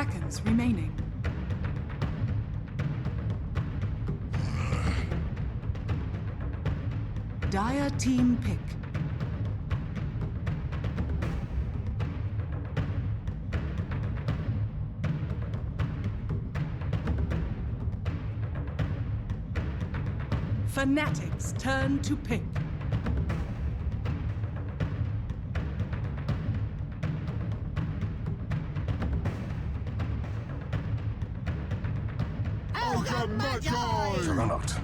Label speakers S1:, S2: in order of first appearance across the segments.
S1: seconds remaining. Dire team pick. Fnatic's turn to pick.
S2: Juggernaut.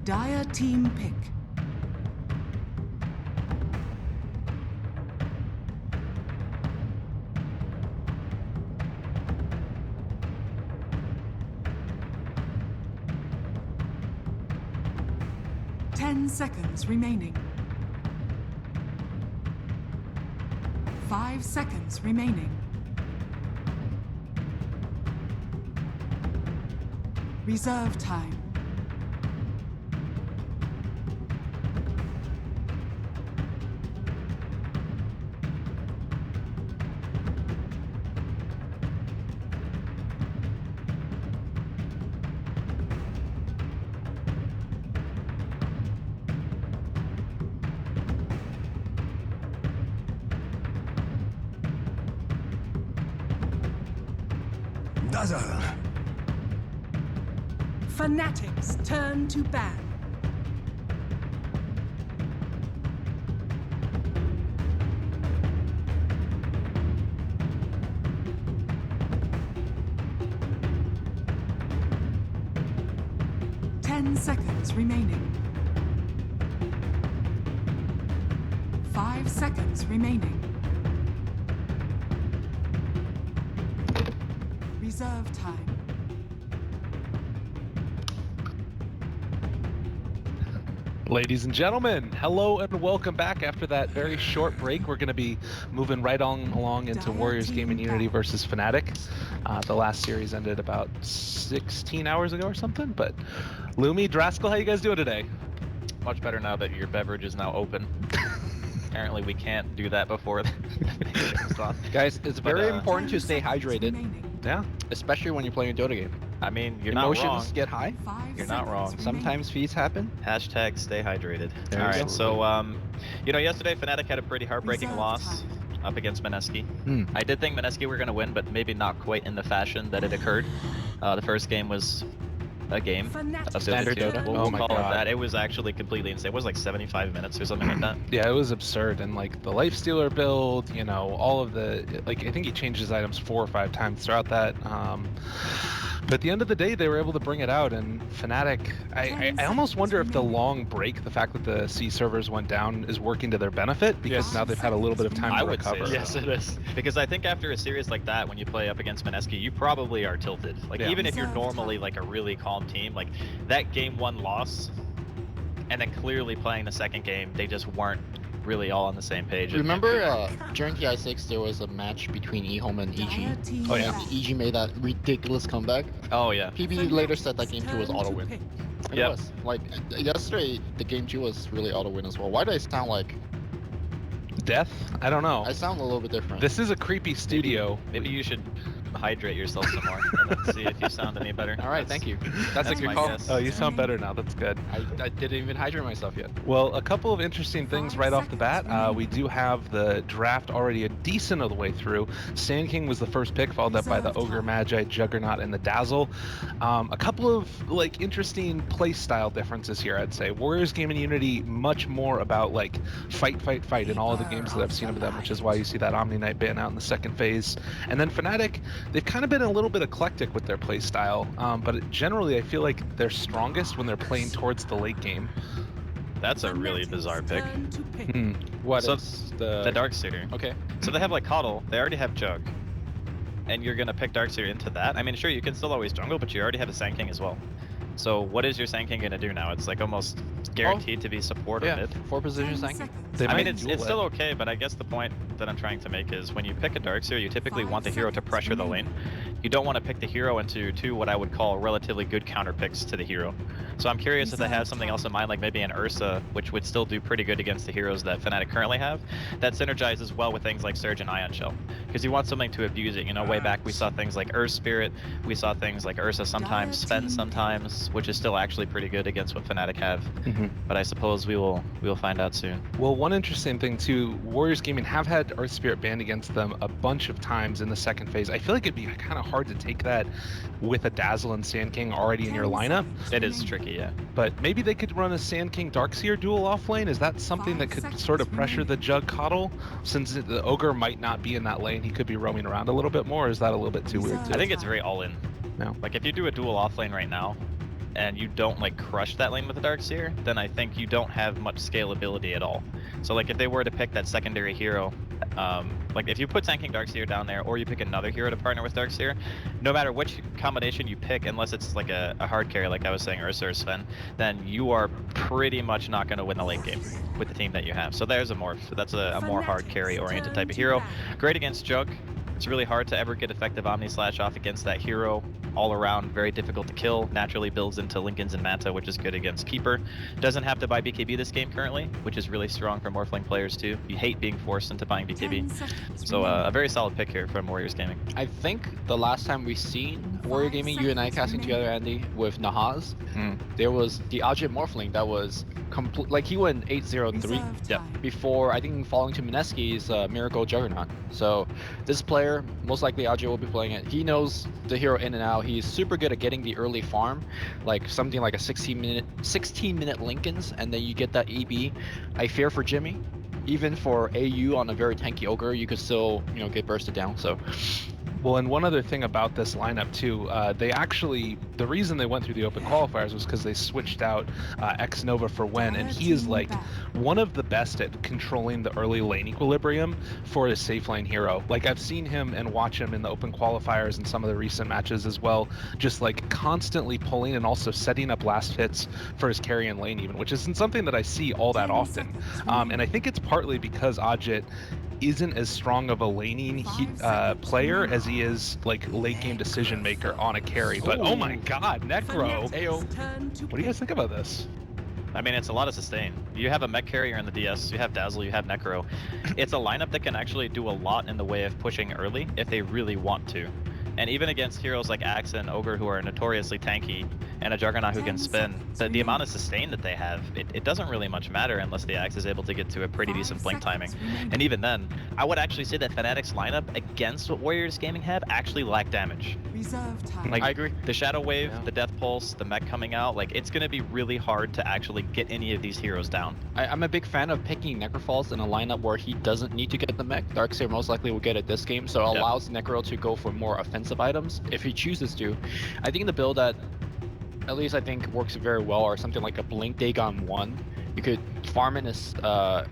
S1: Dire team pick. Ten seconds remaining. 5 seconds remaining. Reserve time.
S2: Dazzle.
S1: Fnatic's turn to ban. Ten seconds remaining. 5 seconds remaining. Reserve time.
S3: Ladies and gentlemen, hello and welcome back. After that very short break, we're going to be moving right on along into Warriors Gaming Unity versus Fnatic. The last series ended about 16 hours ago or something, but Lumi, Draskell, how you guys doing today?
S4: Much better now that your beverage is now open. Apparently we can't do that before the game's on.
S5: Guys, it's very important to stay hydrated,
S3: Yeah.
S5: especially when you're playing a Dota game.
S4: I mean, you're not wrong.
S5: Emotions get high.
S4: You're not wrong.
S5: Sometimes feats happen.
S4: Hashtag stay hydrated.
S5: There
S4: All
S5: you
S4: right,
S5: go.
S4: so you know, yesterday Fnatic had a pretty heartbreaking
S1: Reserve
S4: loss
S1: time.
S4: up against Meneski.
S5: Hmm.
S4: I did think Meneski were going to win, but maybe not quite in the fashion that it occurred. The first game was a game.
S1: Fnatic
S5: Standard
S4: Dota.
S5: Dota.
S4: We'll,
S5: Oh
S4: we'll
S5: my
S4: call
S5: God.
S4: it that. It was actually completely insane. It was like 75 minutes or something like that.
S3: Yeah, it was absurd. And like the Lifestealer build, you know, all of the, like, I think he changed his items 4 or 5 times throughout that. But at the end of the day, they were able to bring it out. And Fnatic, I almost wonder if the long break, the fact that the C servers went down, is working to their benefit because
S4: Yes.
S3: now they've had a little bit of time
S4: I
S3: to
S4: would
S3: recover.
S4: say yes, it is. Because I think after a series like that, when you play up against Meneski, you probably are tilted. Like,
S3: Yeah.
S4: even if you're
S1: Reserve
S4: normally
S1: time.
S4: like a really calm team, like that game 1 loss, and then clearly playing the second game, they just weren't really all on the same page.
S6: Remember during the I6 there was a match between eHome and EG?
S1: Dire team
S3: Oh, yeah.
S1: back.
S6: EG made that ridiculous comeback.
S4: Oh yeah.
S6: PB later said that game 2 was
S1: Turn to
S6: auto win.
S1: pick.
S6: It
S4: Yep.
S6: was. Like yesterday the game 2 was really auto win as well. Why do I sound like
S3: Death? I don't know.
S6: I sound a little bit different?
S3: This is a creepy studio.
S4: Maybe you should hydrate yourself some more and then see if you sound any better.
S5: All right, thank you.
S4: That's
S5: a good
S4: my
S5: call.
S4: guess.
S3: Oh, you sound better now. That's good.
S5: I didn't even hydrate myself yet.
S3: Well, a couple of interesting things
S1: 5
S3: right off the bat.
S1: seconds remaining.
S3: We do have the draft already a decent of the way through. Sand King was the first pick, followed up by the
S1: Reserve
S3: Ogre
S1: time.
S3: Magi, Juggernaut, and the Dazzle. A couple of like interesting play style differences here, I'd say. Warriors Gaming Unity much more about like fight, fight, fight in all of the games that I've seen of them, which is why you see that Omni Knight ban out in the second phase. And then Fnatic, they've kind of been a little bit eclectic with their play style, but generally I feel like they're strongest when they're playing towards the late game.
S4: That's a really
S1: Fnatic's
S4: bizarre pick.
S1: turn to pick.
S3: Hmm.
S5: What
S4: So
S5: is
S4: The Darkseer.
S5: Okay.
S4: So they have like Coddle, they already have Jug. And you're gonna pick Darkseer into that? I mean, sure, you can still always jungle, but you already have a Sand King as well. So what is your Sand King gonna do now? It's like almost guaranteed to be support or
S5: Yeah.
S4: mid.
S5: 4 position
S1: 10
S5: sank.
S1: seconds
S3: They
S4: I mean,
S3: might
S4: it's
S3: duel
S4: still
S3: it.
S4: okay, but I guess the point that I'm trying to make is when you pick a Darkseer, you typically want the hero to pressure the lane. You don't want to pick the hero into two what I would call relatively good counter picks to the hero. So I'm curious if they have something else in mind, like maybe an Ursa, which would still do pretty good against the heroes that Fnatic currently have, that synergizes well with things like Surge and Ion Shell. Because you want something to abuse it. You know, way back we saw things like Earth Spirit, we saw things like Ursa sometimes, Sven sometimes, which is still actually pretty good against what Fnatic have. But I suppose we will find out soon.
S3: Well, one interesting thing too, Warriors Gaming have had Earth Spirit banned against them a bunch of times in the second phase. I feel like it'd be kind of hard to take that with a Dazzle and Sand King already in your lineup.
S4: It is tricky, yeah.
S3: But maybe they could run a Sand King Darkseer duel off lane. Is that something that could sort of pressure the Jug Coddle? Since the Ogre might not be in that lane, he could be roaming around a little bit more. Or is that a little bit too weird?
S4: I think it's very all in.
S3: No.
S4: Like if you do a duel off lane right now, and you don't like crush that lane with the Darkseer, then I think you don't have much scalability at all. So like if they were to pick that secondary hero, like if you put Tanking Darkseer down there, or you pick another hero to partner with Darkseer, no matter which combination you pick, unless it's like a hard carry like I was saying, Ursa or Sven, then you are pretty much not going to win the late game with the team that you have. So there's a morph. So that's a more hard carry oriented type of hero. Great against Jug. It's really hard to ever get effective Omni Slash off against that hero. All around, very difficult to kill. Naturally builds into Linken's and Manta, which is good against Keeper. Doesn't have to buy BKB this game currently, which is really strong for Morphling players too. You hate being forced into buying BKB. So a very solid pick here from Warriors Gaming.
S5: I think the last time we seen Warrior Gaming, you and I casting together, Andy, with Nahaz, there was the Ajit Morphling that was complete. Like he went 8-0-3 before, I think, falling to Mineski's Miracle Juggernaut. So this player, most likely Ajit will be playing it. He knows the hero in and out. He's super good at getting the early farm, like something like a 16-minute Linken's, and then you get that EB. I fear for Jimmy. Even for AU on a very tanky Ogre, you could still, you know, get bursted down. So.
S3: Well, and one other thing about this lineup too, they actually, the reason they went through the open qualifiers was because they switched out X Nova for Wen, and he is like one of the best at controlling the early lane equilibrium for a safe lane hero. Like I've seen him and watch him in the open qualifiers and some of the recent matches as well, just like constantly pulling and also setting up last hits for his carry in lane even, which isn't something that I see all that often. And I think it's partly because Ajit isn't as strong of a laning player as he is like late game decision maker on a carry. But oh my god, Necro!
S1: Ayo.
S3: What do you guys think about this?
S4: I mean, it's a lot of sustain. You have a mech carrier in the DS, you have Dazzle, you have Necro. It's a lineup that can actually do a lot in the way of pushing early if they really want to. And even against heroes like Axe and Ogre, who are notoriously tanky, and a Juggernaut who can spin, the amount of sustain that they have, it doesn't really much matter unless the Axe is able to get to a pretty decent blink timing. And even then, I would actually say that Fnatic's lineup against what Warriors Gaming have actually lack damage.
S1: Reserve time.
S4: Like,
S5: I agree.
S4: The Shadow Wave, the Death Pulse, the mech coming out, like it's going to be really hard to actually get any of these heroes down.
S5: I'm a big fan of picking Necrofalls in a lineup where he doesn't need to get the mech. Darkseer most likely will get it this game, so it allows Necro to go for more offensive items if he chooses to. I think the build that at least I think works very well are something like a Blink Dagon 1. You could farm in this,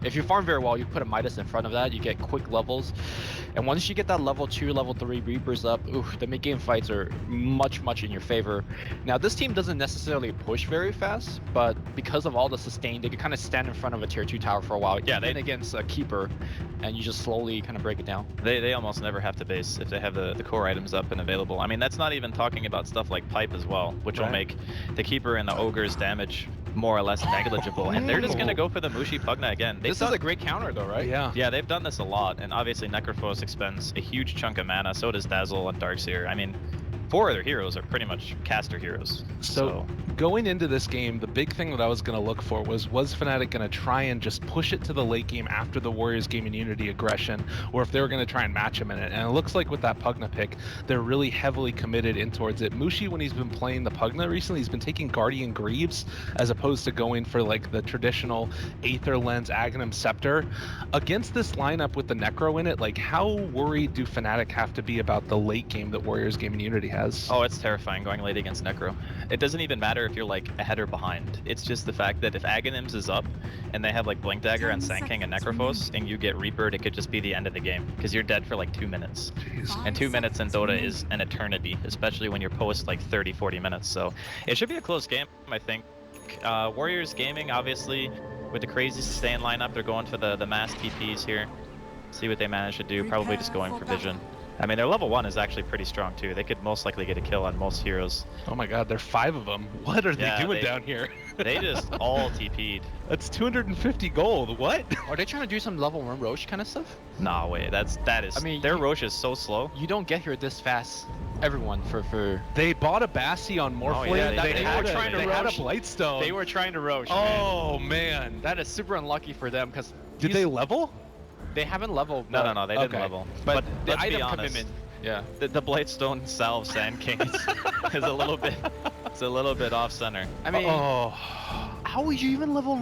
S5: if you farm very well, you put a Midas in front of that, you get quick levels. And once you get that level 2, level 3 Reapers up, the mid-game fights are much in your favor. Now, this team doesn't necessarily push very fast, but because of all the sustain, they can kind of stand in front of a tier 2 tower for a while.
S4: Yeah,
S5: even against a Keeper, and you just slowly kind of break it down.
S4: They almost never have to base if they have the core items up and available. I mean, that's not even talking about stuff like Pipe as well, which will make the Keeper and the Ogre's damage more or less negligible, and they're just gonna go for the Mushi Pugna again.
S5: This is a great counter though, right?
S3: Yeah,
S4: they've done this a lot, and obviously Necrophos expends a huge chunk of mana, so does Dazzle and Darkseer. I mean, 4 other heroes are pretty much caster heroes.
S3: So going into this game, the big thing that I was going to look for was Fnatic going to try and just push it to the late game after the Warriors Gaming Unity aggression, or if they were going to try and match him in it. And it looks like with that Pugna pick, they're really heavily committed in towards it. Mushi, when he's been playing the Pugna recently, he's been taking Guardian Greaves as opposed to going for like the traditional Aether Lens Aghanim Scepter. Against this lineup with the Necro in it, like how worried do Fnatic have to be about the late game that Warriors Gaming Unity has?
S4: Oh, it's terrifying going late against Necro. It doesn't even matter if you're like ahead or behind. It's just the fact that if Aghanims is up and they have like Blink Dagger and Sand King and Necrophos and you get Reapered, it could just be the end of the game because you're dead for like 2 minutes. And 2 minutes in Dota is an eternity, especially when you're post like 30-40 minutes. So it should be a close game, I think. Warriors Gaming, obviously, with the crazy sustain lineup, they're going for the mass TPs here. See what they manage to do. Probably just going for vision. I mean, their level 1 is actually pretty strong too. They could most likely get a kill on most heroes.
S3: Oh my god, there are 5 of them. What are they doing down here?
S4: They just all TP'd.
S3: That's 250 gold. What?
S5: Are they trying to do some level 1 Roche kind of stuff?
S4: Nah, wait. That is. I mean, their Roche is so slow.
S5: You don't get here this fast. Everyone for.
S3: They bought a Bassi on Morphling.
S4: Oh, yeah,
S3: they
S5: were trying to
S3: had a
S5: Roche.
S3: Blightstone.
S5: They were trying to Roche.
S3: Oh man,
S5: that is super unlucky for them because.
S3: Did they level?
S5: They haven't leveled.
S4: No, they didn't level.
S5: But the
S4: let's be
S5: item
S4: honest.
S5: commitment. Yeah.
S4: The Blightstone salve Sand King is a little bit off center.
S5: I mean,
S2: how would you even level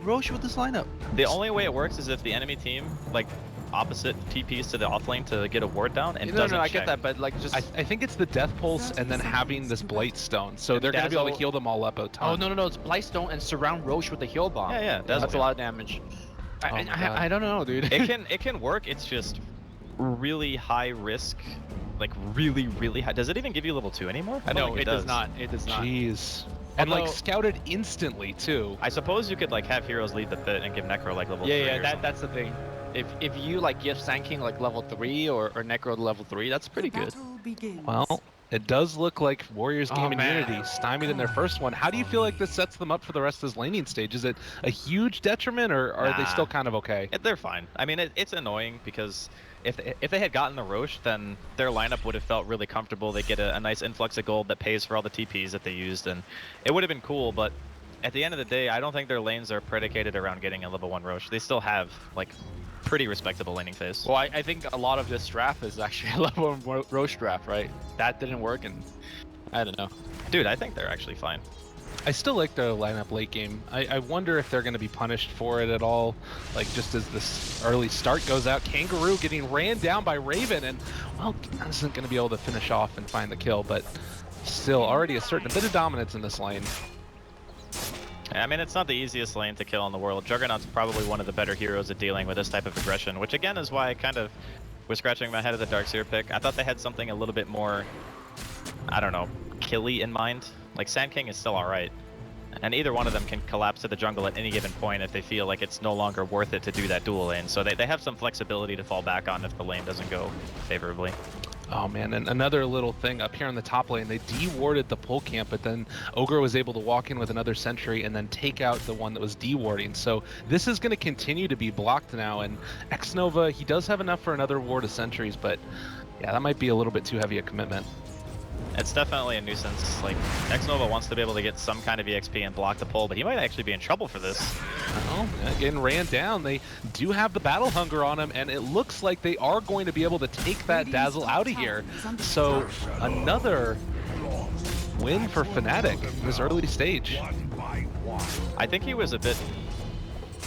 S2: Roche with this lineup?
S4: The only way it works is if the enemy team like opposite TPs to the off lane to get a ward down and doesn't
S5: I
S4: check.
S5: get that, but like just
S3: I think it's the Death Pulse and then having this Blightstone, so they're gonna be able to heal them all up a ton.
S5: Oh no, it's Blightstone and surround Roche with the heal bomb.
S4: Yeah,
S5: that's a lot of damage. I don't know, dude.
S4: It can work. It's just really high risk, like really high. Does it even give you level 2 anymore? I don't think
S5: it does not. It does not.
S3: Jeez. And like
S5: Although-
S3: scouted instantly too.
S4: I suppose you could like have heroes lead the pit and give Necro like level 3.
S5: That's the thing. If you like give Sand King like level 3 or Necro to level 3, that's pretty good.
S3: Well, it does look like Warriors Gaming
S5: man.
S3: Unity stymied in their first one. How do you feel like this sets them up for the rest of this laning stage? Is it a huge detriment, or are they still kind of okay?
S4: They're fine. I mean, it's annoying because if they had gotten the Roche, then their lineup would have felt really comfortable. They get a nice influx of gold that pays for all the TPs that they used, and it would have been cool. But at the end of the day, I don't think their lanes are predicated around getting a level 1 Roche. They still have like pretty respectable laning phase.
S5: Well, I think a lot of this draft is actually a level 1 Roche draft, right? That didn't work, and I don't know.
S4: Dude, I think they're actually fine.
S3: I still like their lineup late game. I wonder if they're going to be punished for it at all. Like, just as this early start goes out, Kangaroo getting ran down by Raven, and, well, isn't going to be able to finish off and find the kill, but still already a certain bit of dominance in this lane.
S4: I mean, it's not the easiest lane to kill in the world. Juggernaut's probably one of the better heroes at dealing with this type of aggression, which again is why I kind of was scratching my head at the Darkseer pick. I thought they had something a little bit more, I don't know, killy in mind. Like, Sand King is still alright. And either one of them can collapse to the jungle at any given point if they feel like it's no longer worth it to do that dual lane. So they have some flexibility to fall back on if the lane doesn't go favorably.
S3: Oh man, and another little thing up here in the top lane, they de-warded the pull camp, but then Ogre was able to walk in with another sentry and then take out the one that was de-warding. So this is going to continue to be blocked now, and Xnova, he does have enough for another ward of sentries, but yeah, that might be a little bit too heavy a commitment.
S4: It's definitely a nuisance. Like, Xnova wants to be able to get some kind of EXP and block the pull, but he might actually be in trouble for this.
S3: Oh, getting ran down. They do have the battle hunger on him, and it looks like they are going to be able to take that Dazzle out of here. So another win for Fnatic in this early stage.
S4: I think he was a bit,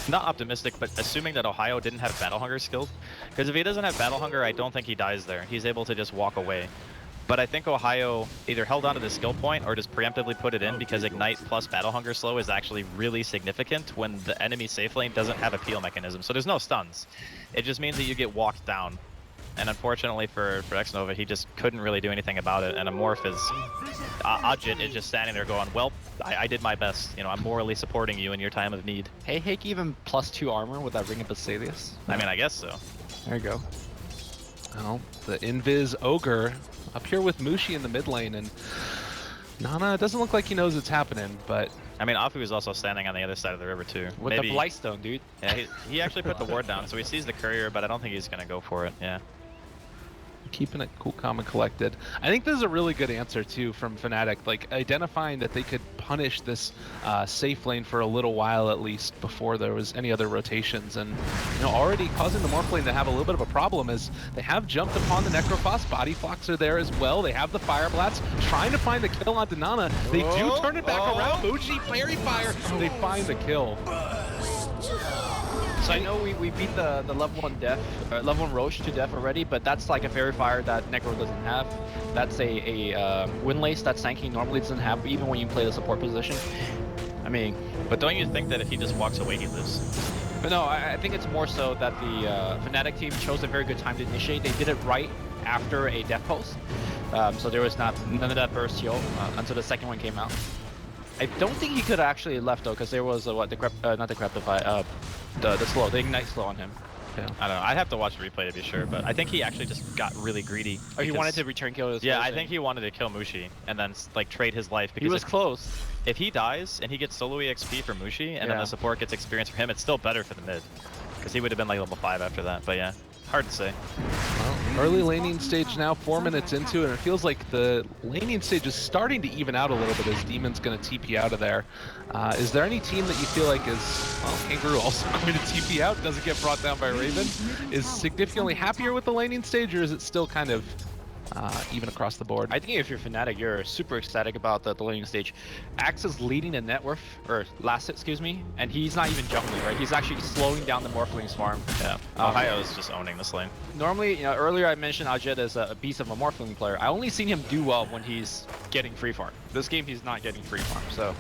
S4: not optimistic, but assuming that Ohio didn't have battle hunger skilled. Because if he doesn't have battle hunger, I don't think he dies there. He's able to just walk away. But I think Ohio either held on to the skill point or just preemptively put it in because Ignite plus Battle Hunger slow is actually really significant when the enemy safe lane doesn't have a peel mechanism. So there's no stuns. It just means that you get walked down. And unfortunately for Xnova, he just couldn't really do anything about it. And Amorph is, Ajit is just standing there going, well, I did my best. You know, I'm morally supporting you in your time of need.
S5: Hey, Hake even +2 armor with that Ring of Basilius.
S4: I mean, I guess so.
S5: There you go.
S3: Well, the Invis Ogre up here with Mushi in the mid lane, and Nana, it doesn't look like he knows it's happening, but...
S4: I mean, Afu is also standing on the other side of the river too.
S5: With the Blightstone, dude.
S4: Yeah, he actually put the ward down, so he sees the courier, but I don't think he's going to go for it, yeah.
S3: Keeping it cool, calm, and collected. I think this is a really good answer, too, from Fnatic. Like, identifying that they could punish this safe lane for a little while, at least, before there was any other rotations. And, you know, already causing the Morph lane to have a little bit of a problem is they have jumped upon the Necrophos. Body Flocks are there as well. They have the Fire Blast, trying to find the kill onto Nana. They do turn it back around. Mushi, Fairy Fire. They find the kill.
S5: So I know we beat the level 1 death, level 1 Roche to death already, but that's like a Fairy Fire that Necro doesn't have. That's a Windlace that Sand King normally doesn't have, even when you play the support position. I mean...
S4: But don't you think that if he just walks away, he lives?
S5: But no, I think it's more so that the Fnatic team chose a very good time to initiate. They did it right after a death post. So there was none of that burst heal until the second one came out. I don't think he could have actually left though, because there was not the Greptify, the slow, the ignite slow on him.
S3: Yeah.
S4: I don't know. I'd have to watch the replay to be sure, but I think he actually just got really greedy.
S5: Oh, he wanted
S4: because-
S5: to return kill his
S4: Yeah, I
S5: person.
S4: think he wanted to kill Mushi and then like trade his life because
S5: He was
S4: if,
S5: close.
S4: if he dies and he gets solo EXP for Mushi and then
S5: Yeah.
S4: the support gets experience for him, it's still better for the mid because he would have been like level 5 after that. But yeah, hard to say.
S3: Well, early laning stage now, 4 minutes into it, and it feels like the laning stage is starting to even out a little bit as Demon's going to TP out of there. Is there any team that you feel like is, well, Kangaroo also going to TP out, doesn't get brought down by Raven, is significantly happier with the laning stage, or is it still kind of even across the board?
S5: I think if you're Fnatic, you're super ecstatic about the laning stage. Axe is leading the net worth, or last hit, excuse me, and he's not even jungling, right? He's actually slowing down the Morphling's farm.
S4: Yeah, Ohio is just owning this lane.
S5: Normally, you know, earlier I mentioned Ajit as a beast of a Morphling player. I only seen him do well when he's getting free farm. This game, he's not getting free farm, so,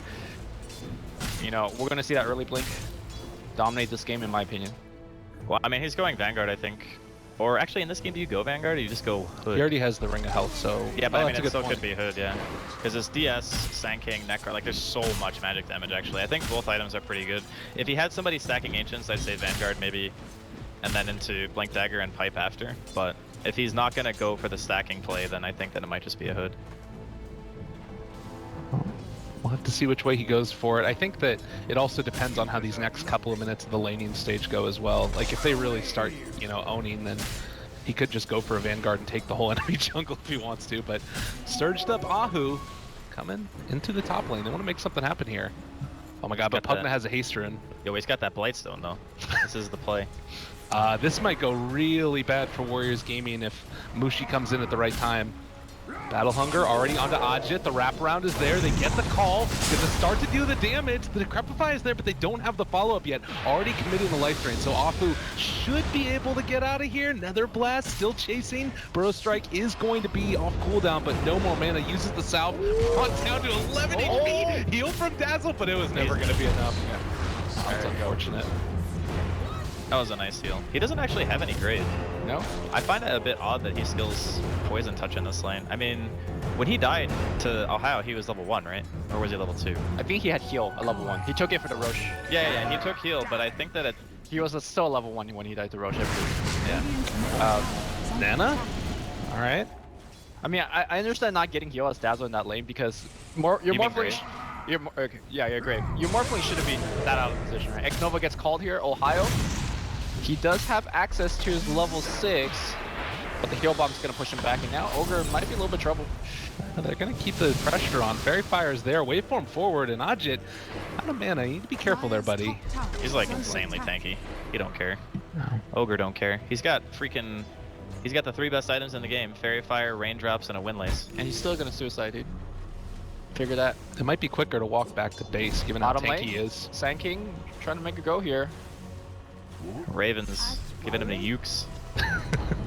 S5: you know, we're gonna see that early blink dominate this game, in my opinion.
S4: Well, I mean, he's going Vanguard, I think. Or actually, in this game, do you go Vanguard or you just go Hood?
S3: He already has the Ring of Health, so
S4: Yeah, but I mean,
S3: that's a
S4: it
S3: good
S4: still
S3: point.
S4: could be Hood, yeah. Because it's DS, Sand King, Necro, like there's so much magic damage actually. I think both items are pretty good. If he had somebody stacking Ancients, I'd say Vanguard maybe, and then into Blink Dagger and Pipe after. But if he's not going to go for the stacking play, then I think that it might just be a Hood.
S3: We'll have to see which way he goes for it. I think that it also depends on how these next couple of minutes of the laning stage go as well. Like, if they really start, you know, owning, then he could just go for a Vanguard and take the whole enemy jungle if he wants to. But surged up Ahu coming into the top lane. They want to make something happen here. Oh my god, but
S4: Got
S3: Pugna
S4: that.
S3: has a haste rune.
S4: Yo, he's got that Blightstone though. This is the play.
S3: This might go really bad for Warriors Gaming if Mushi comes in at the right time. Battle Hunger already onto Ajit. The wraparound is there. They get the call. Gonna start to do the damage. The Decrepify is there, but they don't have the follow-up yet. Already committing the life drain. So Afu should be able to get out of here. Nether Blast still chasing. Burrow Strike is going to be off cooldown, but no more mana. Uses the salve. Brought down to 11 HP. Heal from Dazzle, but it was never going to be enough. That's unfortunate.
S4: That was a nice heal. He doesn't actually have any grade.
S5: No?
S4: I find it a bit odd that he skills Poison Touch in this lane. I mean, when he died to Ohio, he was level 1, right? Or was he level 2?
S5: I think he had heal at level 1. He took it for the Roche.
S4: Yeah, he took heal, but I think that it...
S5: He was still a level 1 when he died to Roche, I believe.
S4: Yeah.
S3: Nana? All right.
S5: I mean, I understand not getting heal as Dazzle in that lane because your
S4: You mean
S5: Morphling...
S4: Grave?
S5: Okay, yeah, you're great. Your Morphling shouldn't be that out of position, right? X-Nova gets called here, Ohio. He does have access to his level 6, but the heal bomb's gonna push him back, and now Ogre might be a little bit trouble.
S3: They're going to keep the pressure on. Fairy Fire's there. Waveform forward, and Ajit out of mana. You need to be careful there, buddy.
S4: He's like insanely tanky. He don't care. Ogre don't care. He's got freaking... He's got the 3 best items in the game. Fairy Fire, Raindrops, and a Windlace.
S5: And he's still gonna suicide, dude. Figure that.
S3: It might be quicker to walk back to base, given how
S5: Bottom
S3: tanky
S5: lane.
S3: he is.
S5: Sand King trying to make a go here.
S4: Ravens giving him the ukes.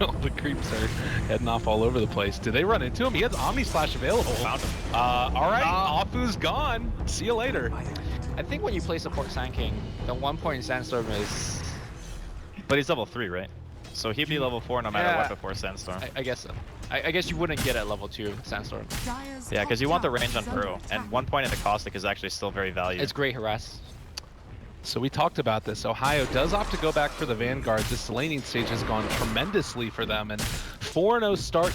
S3: All the creeps are heading off all over the place. Did they run into him? He has Omni Slash available.
S4: Found him.
S3: All right, Afu's gone. See you later.
S5: I think when you play support Sand King, the 1 point Sandstorm is...
S4: But he's level 3, right? So he'd be level 4 no matter
S5: Yeah.
S4: what before Sandstorm.
S5: I guess so. I guess you wouldn't get at level 2 Sandstorm.
S4: Yeah, because you want the range on Burrow, and 1 point in the Caustic is actually still very valuable.
S5: It's great harass.
S3: So we talked about this. Ohio does opt to go back for the Vanguard. This laning stage has gone tremendously for them, and 4-0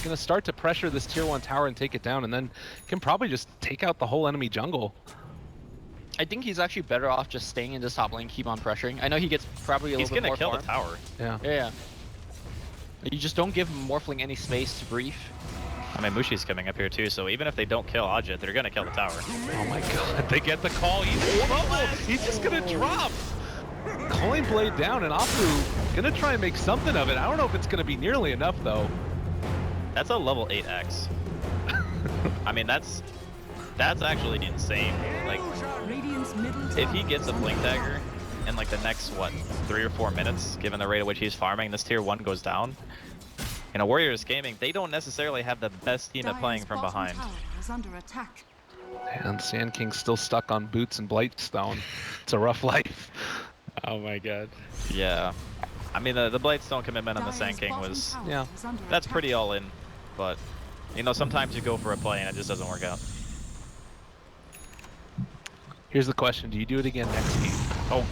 S3: going to start to pressure this tier 1 tower and take it down, and then can probably just take out the whole enemy jungle.
S5: I think he's actually better off just staying in this top lane, keep on pressuring. I know he gets probably a
S4: He's
S5: little bit
S4: gonna
S5: more
S4: kill
S5: farm.
S4: the tower.
S3: Yeah.
S5: Yeah. You just don't give Morphling any space to breathe.
S4: I mean, Mushi's coming up here too, so even if they don't kill Ajit, they're gonna kill the tower.
S3: Oh my god, they get the call. He's in trouble. He's just going to drop. Calling Blade down, and Afu going to try and make something of it. I don't know if it's going to be nearly enough, though.
S4: That's a level 8x. I mean, that's actually insane. Like, if he gets a Blink Dagger in like the next, what, 3 or 4 minutes, given the rate at which he's farming, this tier 1 goes down. You know, Warriors Gaming, they don't necessarily have the best team at playing from behind.
S3: And Sand King's still stuck on boots and Blightstone. It's a rough life.
S5: Oh my god.
S4: Yeah. I mean, the Blightstone commitment on the Sand King was...
S3: Yeah.
S4: That's pretty all in, but, you know, sometimes you go for a play and it just doesn't work out.
S3: Here's the question: do you do it again next game?
S4: Oh,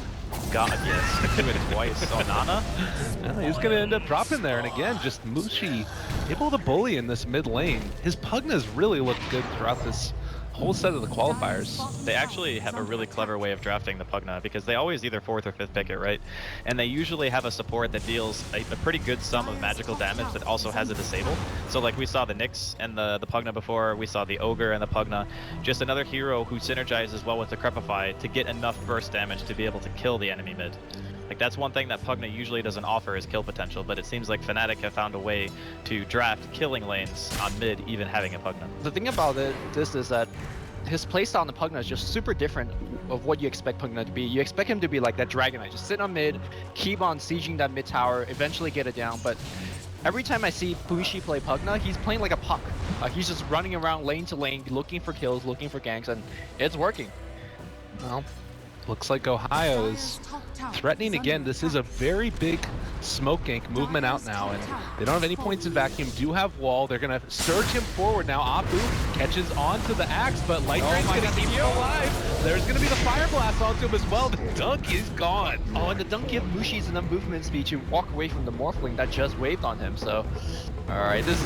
S4: God, yes. Do it twice. Oh, Nana?
S3: No, he's gonna end up dropping there, and again, just Mushi able to bully in this mid lane. His Pugna's really looked good throughout this whole set of the qualifiers.
S4: They actually have a really clever way of drafting the Pugna because they always either 4th or 5th pick it, right? And they usually have a support that deals a pretty good sum of magical damage that also has a disable. So like we saw the Nyx and the Pugna before, we saw the Ogre and the Pugna. Just another hero who synergizes well with the Crepify to get enough burst damage to be able to kill the enemy mid. Like that's one thing that Pugna usually doesn't offer is kill potential, but it seems like Fnatic have found a way to draft killing lanes on mid, even having a Pugna.
S5: The thing about this is that his playstyle on the Pugna is just super different of what you expect Pugna to be. You expect him to be like that Dragon Knight, just sit on mid, keep on sieging that mid tower, eventually get it down. But every time I see Bushi play Pugna, he's playing like a puck. He's just running around lane to lane, looking for kills, looking for ganks, and it's working.
S3: Well, looks like Ohio is threatening again. This is a very big smoke gank movement out now, and they don't have any points in vacuum. Do have wall. They're gonna surge him forward now. Apu catches onto the axe, but Lightning's gonna keep him alive. There's gonna be the fire blast onto him as well. The dunk is gone.
S5: Oh, and the dunk give Mushi's enough movement speed to walk away from the Morphling that just waved on him. So, all right, this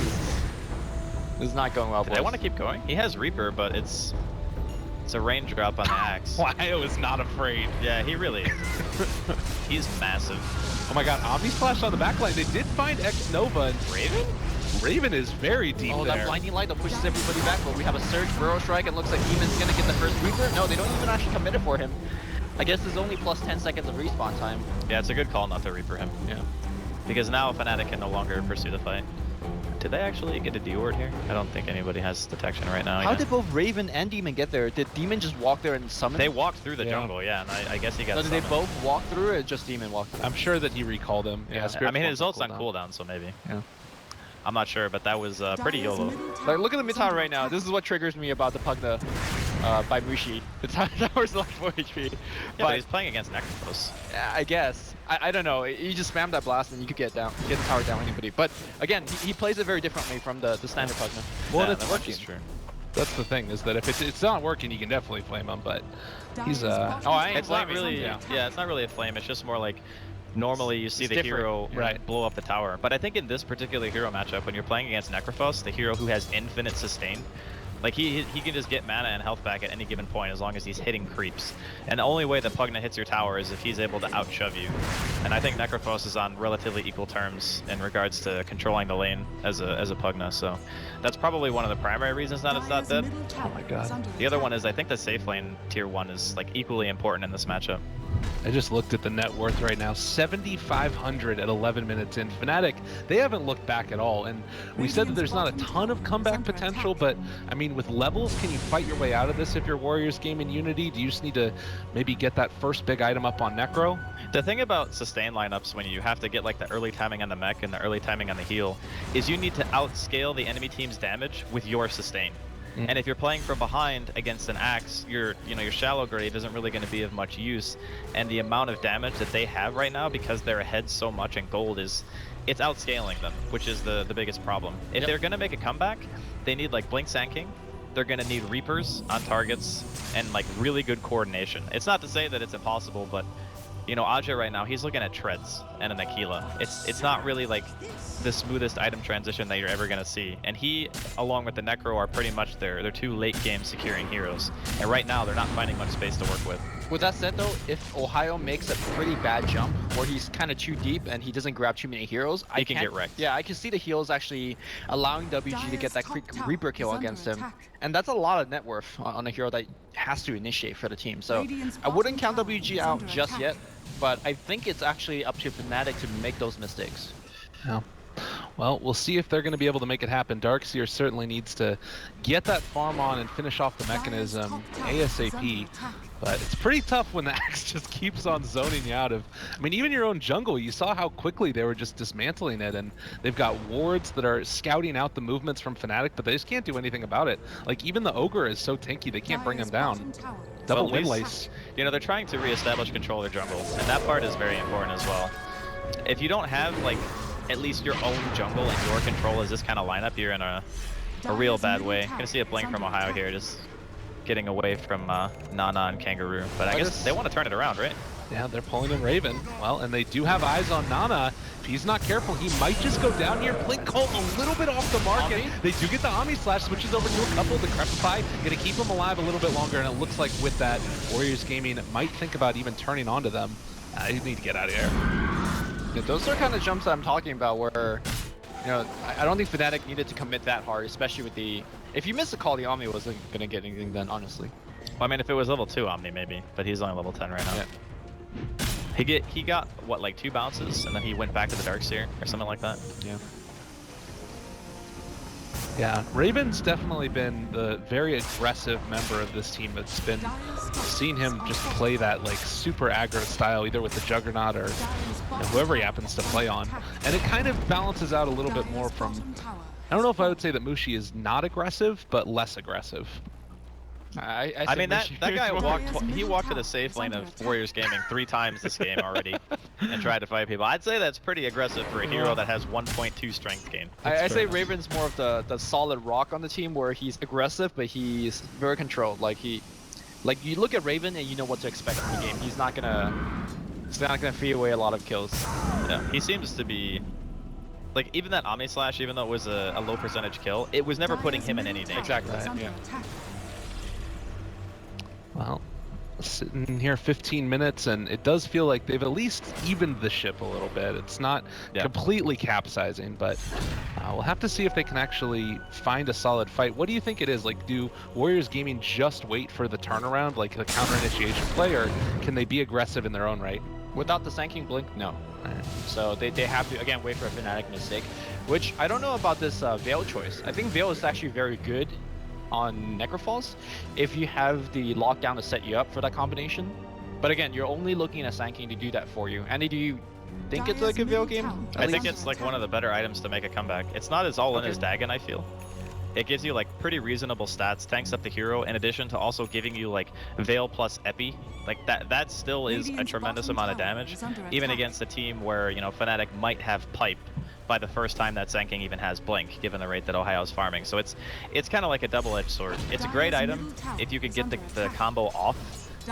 S5: is not going well.
S4: I want to keep going. He has Reaper, but it's a range drop on the axe.
S3: Ohio is not afraid.
S4: Yeah, he really is. He's massive.
S3: Oh my god, Omni Splash on the backline. They did find X Nova and
S4: Raven?
S3: Raven is very deep
S5: Oh,
S3: there.
S5: that blinding light that pushes everybody back, but we have a surge burrow strike and looks like Demon's gonna get the first Reaper. No, they don't even actually commit it for him. I guess there's only plus 10 seconds of respawn time.
S4: Yeah, it's a good call not to Reaper him.
S5: Yeah.
S4: Because now Fnatic can no longer pursue the fight. Did they actually get a D-ward here? I don't think anybody has detection right now.
S5: How
S4: yeah.
S5: did both Raven and Demon get there? Did Demon just walk there and summon?
S4: They walked through the
S3: Yeah.
S4: jungle, yeah, and I guess he got
S5: So did they
S4: summoned.
S5: both walk through it or just Demon walked through?
S3: I'm sure that he recalled him.
S4: Yeah,
S3: Spirit
S4: I mean, his
S3: Pulse
S4: ult's on
S3: cooldown.
S4: cooldown, so maybe.
S5: Yeah.
S4: I'm not sure, but that was pretty YOLO.
S5: Like, look at the mid tower right now. This is what triggers me about the Pugna by Mushi. The tower's like 4 HP.
S4: Yeah, but he's playing against Necrophos.
S5: Yeah, I guess. I don't know. You just spam that blast and you could get the tower down anybody. But again, he plays it very differently from the standard Pugna.
S3: Well,
S4: Yeah,
S3: it's
S4: that much is
S3: working.
S4: true.
S3: That's the thing, is that if it's not working, you can definitely flame him, but he's
S5: Oh, I ain't
S4: It's not
S5: blaming
S4: really,
S5: him.
S4: yeah, it's not really a flame. It's just more like normally you see
S5: It's
S4: the
S5: different.
S4: hero
S3: Right.
S4: blow up the tower. But I think in this particular hero matchup, when you're playing against Necrophos, the hero who has infinite sustain, like he can just get mana and health back at any given point as long as he's hitting creeps. And the only way that Pugna hits your tower is if he's able to outshove you. And I think Necrophos is on relatively equal terms in regards to controlling the lane as a Pugna. So that's probably one of the primary reasons that it's not dead.
S3: Oh my god.
S4: The other one is I think the safe lane tier 1 is like equally important in this matchup.
S3: I just looked at the net worth right now, 7,500 at 11 minutes in. Fnatic, they haven't looked back at all, and we said that there's not a ton of comeback potential, but I mean, with levels, can you fight your way out of this if you're Warriors Gaming Unity? Do you just need to maybe get that first big item up on Necro?
S4: The thing about sustain lineups when you have to get like the early timing on the mech and the early timing on the heal is you need to outscale the enemy team's damage with your sustain. And if you're playing from behind against an axe, your shallow grave isn't really going to be of much use. And the amount of damage that they have right now, because they're ahead so much in gold, it's outscaling them, which is the biggest problem. If they're going to make a comeback, they need like Blink Sand King. They're going to need Reapers on targets and like really good coordination. It's not to say that it's impossible, but you know, Aja right now, he's looking at treads and an Aquila. It's not really like the smoothest item transition that you're ever gonna see. And he, along with the Necro, are pretty much their two late game securing heroes. And right now, they're not finding much space to work with.
S5: With that said though, if Ohio makes a pretty bad jump where he's kind of too deep and he doesn't grab too many heroes,
S4: He can get wrecked.
S5: Yeah, I can see the heals actually allowing WG to get that quick Reaper kill against him. And that's a lot of net worth on a hero that has to initiate for the team. So I wouldn't count WG out just yet, but I think it's actually up to Fnatic to make those mistakes.
S3: Yeah. Well, we'll see if they're going to be able to make it happen. Darkseer certainly needs to get that farm on and finish off the mechanism ASAP. But it's pretty tough when the axe just keeps on zoning you out of... I mean, even your own jungle, you saw how quickly they were just dismantling it, and they've got wards that are scouting out the movements from Fnatic, but they just can't do anything about it. Like, even the Ogre is so tanky, they can't bring him down. Double
S4: Well, at
S3: win
S4: least,
S3: lace.
S4: you know, they're trying to reestablish control of their jungle, and that part is very important as well. If you don't have, like, at least your own jungle and your control as this kind of lineup, you're in a real bad way. Gonna see a blink from Ohio here, just getting away from Nana and Kangaroo. But I guess they want to turn it around, right?
S3: Yeah, they're pulling in Raven. Well, and they do have eyes on Nana. If he's not careful, he might just go down here. Blink Colt a little bit off the market. They do get the Omni Slash, switches over to a couple. The Crepify, gonna keep him alive a little bit longer, and it looks like with that, Warriors Gaming might think about even turning onto them. You need to get out of here.
S5: Yeah, those are kind of jumps that I'm talking about where, you know, I don't think Fnatic needed to commit that hard, especially with the... If you miss the call, the Omni wasn't gonna get anything done, honestly.
S4: Well, I mean, if it was level 2 Omni, maybe, but he's only level 10 right now.
S5: Yeah.
S4: He got what, like 2 bounces, and then he went back to the Darkseer or something like that.
S5: Yeah.
S3: Yeah, Raven's definitely been the very aggressive member of this team that's been seeing him just play that like super aggro style, either with the Juggernaut or whoever he happens to play on. And it kind of balances out a little bit more from, I don't know if I would say that Mushi is not aggressive, but less aggressive.
S4: I mean, that guy walked to the safe lane of Warriors Gaming 3 times this game already and tried to fight people. I'd say that's pretty aggressive for a hero that has 1.2 strength gain.
S5: I say Raven's more of the solid rock on the team where he's aggressive, but he's very controlled. Like you look at Raven and you know what to expect from the game. He's not gonna feed away a lot of kills.
S4: Yeah, he seems to be... Like, even that Omni Slash, even though it was a low percentage kill, it was never putting him in any danger.
S5: Exactly, yeah.
S3: Well, sitting here 15 minutes, and it does feel like they've at least evened the ship a little bit. It's not completely capsizing, but we'll have to see if they can actually find a solid fight. What do you think it is? Like, do Warriors Gaming just wait for the turnaround, like the counter-initiation play, or can they be aggressive in their own right?
S5: Without the Sanking Blink, no. So they have to, again, wait for a Fnatic mistake, which I don't know about this Veil choice. I think Veil is actually very good on Necrofalls if you have the lockdown to set you up for that combination. But again, you're only looking at Sanking to do that for you. Andy, do you think it's like a Veil game?
S4: I think it's like one of the better items to make a comeback. It's not as all in as Dagon, I feel. It gives you like pretty reasonable stats, tanks up the hero, in addition to also giving you like Veil plus Epi. Like that still is a tremendous amount of damage, even against a team where, you know, Fnatic might have pipe by the first time that Sanking even has Blink, given the rate that Ohio's farming. So it's kind of like a double-edged sword. It's a great item if you could get the combo off,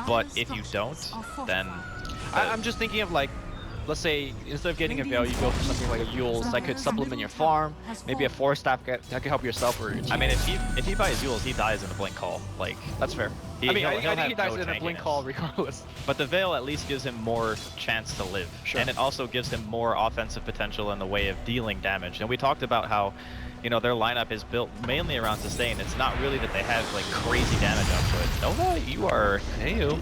S4: but if you don't, then...
S5: I'm just thinking of like, let's say instead of getting a Veil, you go for something like a Yules that could supplement your farm, maybe a Force Staff that could help yourself or your team.
S4: I mean, if he buys Yules, he dies in a Blink call. Like,
S5: that's fair. I think he dies in a Blink call regardless.
S4: But the Veil at least gives him more chance to live. Sure. And it also gives him more offensive potential in the way of dealing damage. And we talked about how, you know, their lineup is built mainly around sustain. It's not really that they have like crazy damage output. Nova, you are...
S3: Hey,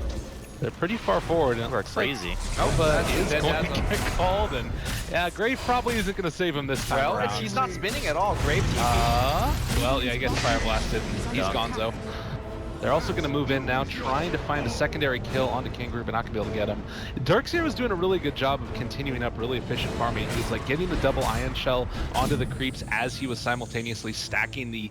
S3: they're pretty far forward.
S4: You are crazy.
S3: Oh, but he's going to get called, and yeah, Grave probably isn't going to save him this time around.
S5: He's not spinning at all. Grave TP.
S3: Well, yeah, he gets fire blasted, and he's gonzo. They're also going to move in now, trying to find a secondary kill onto Kangaroo, but not going to be able to get him. Darkseer was doing a really good job of continuing up really efficient farming. He's like getting the double Ion Shell onto the creeps as he was simultaneously stacking the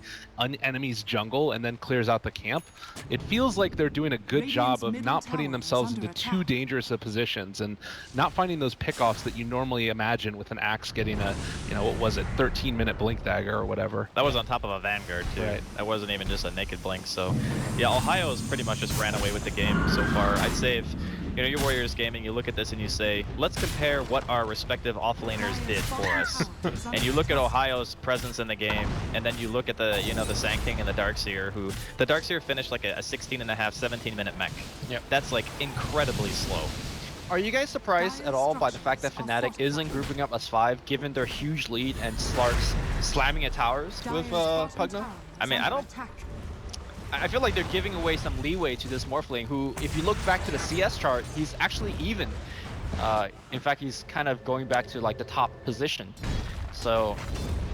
S3: enemy's jungle and then clears out the camp. It feels like they're doing a good job of not putting themselves into too dangerous of positions and not finding those pickoffs that you normally imagine with an Axe getting a, you know, what was it, 13-minute Blink Dagger or whatever.
S4: That was on top of a Vanguard too.
S3: Right.
S4: That wasn't even just a naked Blink, so... Yeah, Ohio's pretty much just ran away with the game so far. I'd say if, you know, you're Warriors Gaming, you look at this and you say, let's compare what our respective offlaners did for us. And you look at Ohio's presence in the game, and then you look at the, you know, the Sanking and the Darkseer, who... The Darkseer finished like a 16.5, 17-minute mech.
S5: Yep.
S4: That's like incredibly slow.
S5: Are you guys surprised at all by the fact that Fnatic isn't grouping up as 5, given their huge lead and starts slamming at towers with Pugno?
S4: I mean,
S5: I feel like they're giving away some leeway to this Morphling, who, if you look back to the CS chart, he's actually even. In fact, he's kind of going back to like the top position. So,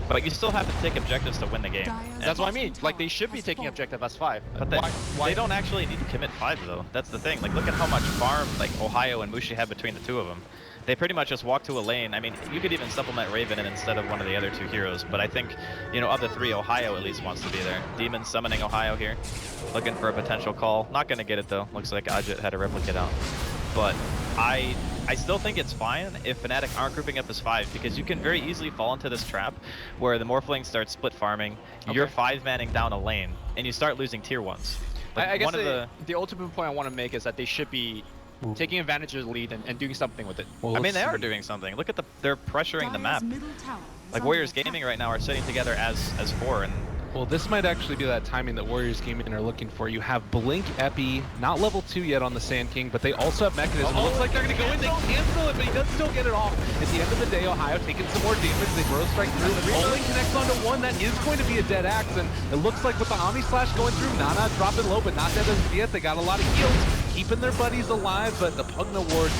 S4: but you still have to take objectives to win the game.
S5: That's what I mean. Like, they should be taking objective as 5.
S4: But they don't actually need to commit 5 though. That's the thing. Like, look at how much farm like Ohio and Mushi have between the two of them. They pretty much just walk to a lane. I mean, you could even supplement Raven in instead of one of the other 2 heroes, but I think, you know, of the 3, Ohio at least wants to be there. Demon summoning Ohio here, looking for a potential call. Not gonna get it though. Looks like Ajit had a replicate out. But I still think it's fine if Fnatic aren't grouping up as 5, because you can very easily fall into this trap where the Morphling starts split farming, you're 5-manning down a lane, and you start losing tier 1s. Like,
S5: I guess
S4: one of
S5: the ultimate point I want to make is that they should be taking advantage of the lead and doing something with it.
S3: Well,
S4: I mean,
S3: let's
S4: they are
S3: see.
S4: doing something. Look at they're pressuring the
S1: Dire's
S4: map.
S1: middle tower is
S4: Like
S1: under
S4: Warriors
S1: attack.
S4: Gaming right now are sitting together as 4, and
S3: Well, this might actually be that timing that Warriors Gaming are looking for. You have Blink Epi, not level 2 yet on the Sand King, but they also have Mechanism. It looks like they're going to go in, they cancel it, but he does still get it off. At the end of the day, Ohio taking some more damage. They Burrow Strike through. Only connects onto one. That is going to be a dead axe, and it looks like with the Omni Slash going through, Nana dropping low, but not dead as of yet. They got a lot of heals, keeping their buddies alive, but the Pugna Ward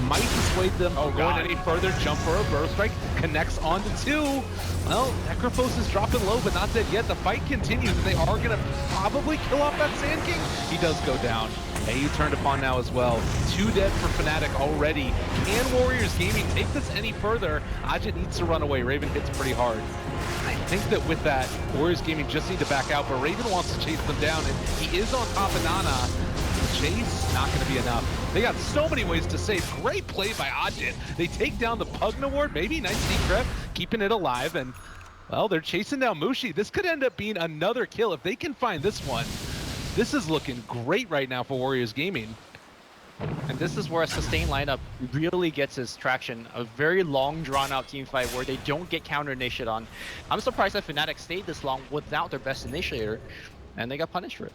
S3: might dissuade them from going any further. Jump for a Burrow Strike, connects onto 2. Well, Necrophos is dropping low, but not dead yet. The fight continues, and they are going to probably kill off that Sand King. He does go down. AU turned upon now as well. 2 dead for Fnatic already. Can Warriors Gaming take this any further? Ajit needs to run away. Raven hits pretty hard. I think that with that, Warriors Gaming just need to back out, but Raven wants to chase them down, and he is on top of Nana. Chase, not going to be enough. They got so many ways to save. Great play by Ajit. They take down the Pugna Ward, maybe. Nice secret, keeping it alive, and, well, they're chasing down Mushi. This could end up being another kill if they can find this one. This is looking great right now for Warriors Gaming.
S5: And this is where a sustained lineup really gets its traction. A very long, drawn-out team fight where they don't get counter-initiated on. I'm surprised that Fnatic stayed this long without their best initiator, and they got punished for it.